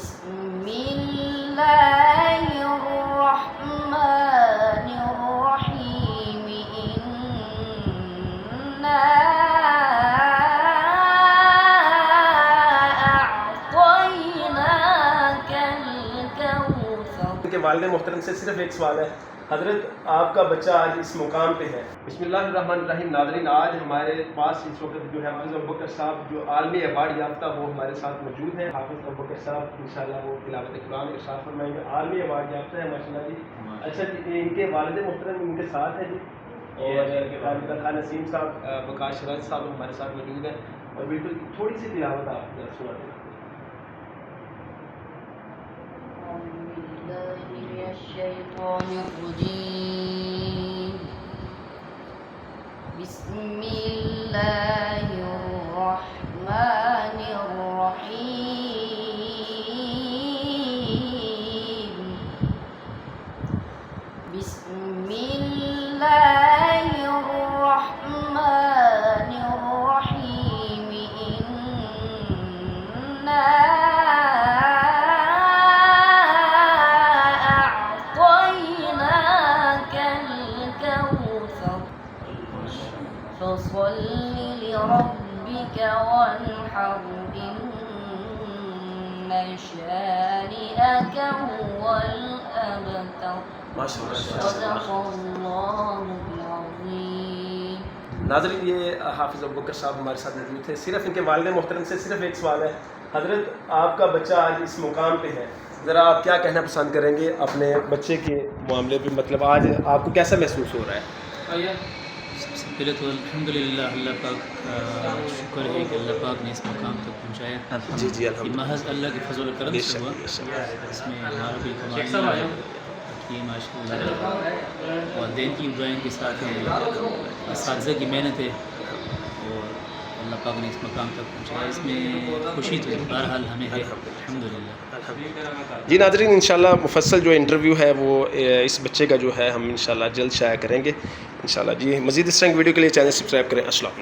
बिस्मिल्लाहिर्रहमानिर्रहीम इन्ना अअतैनाकल कौसर। उनके वालिद मोहतरम से सिर्फ एक सवाल है, हज़रत आपका बच्चा आज इस मुकाम पे है। बिस्मिल्लाहिर्रहमानिर्रहीम। नाज़रीन, आज हमारे पास इस वक्त जो है हाफिज़ अबू बकर साहब जो आलमी अवार्ड याफ्ता वो हमारे साथ मौजूद हैं। हाफिज़ अबू बकर साहब इंशाअल्लाह वो तिलावत कुरान इरशाद फरमाएंगे। आलमी अवार्ड याफ्ता है माशाअल्लाह जी। अच्छा जी, इनके वालिद मोहतरम इनके साथ हैं जी, और खान नसीम साहब, वकास शराज साहब हमारे साथ मौजूद हैं। और बिल्कुल थोड़ी सी तिलावत आप सुना दें। बिस्मिल्लाहिर्रहमानिर्रहीम इन्ना अअतैनाकल कौसर फसल्लि लिरब्बिक वन्हर इन्ना शानिअक हुवल अबतर। नाज़रीन, ये हाफिज़ अबू बकर साहब हमारे साथ मौजूद थे। सिर्फ इनके वालिद मोहतरम से सिर्फ एक सवाल है, हज़रत आपका बच्चा आज इस मुकाम पे है, ज़रा आप क्या कहना पसंद करेंगे अपने बच्चे के मामले पे? मतलब आज आपको कैसा महसूस हो रहा है? सबसे पहले तो अल्हम्दुलिल्लाह, अल्लाह पाक का शुक्र है कि अल्लाह पाक ने इस मुकाम तक पहुँचाया। जी जी, ये अल्हम्दुलिल्लाह। महज अल्लाह के फजल करम से हुआ, इसमें हमारा भी कमाल नहीं है कि माशाअल्लाह वालिदैन की दुआएं के साथ है, असातिज़ा की मेहनत है और अल्लाह पाक ने इस मकाम तक पहुँचाया। इसमें खुशी तो बहरहाल हमें है, अल्हम्दुलिल्लाह। जी नाज़रीन, इंशाल्लाह मुफस्सल जो इंटरव्यू है वो इस बच्चे का जो है हम इंशाल्लाह जल्द शाया करेंगे इंशाल्लाह। जी, मज़ीद इस तरह की वीडियो के लिए चैनल सब्सक्राइब करें। अस्सलाम वालेकुम।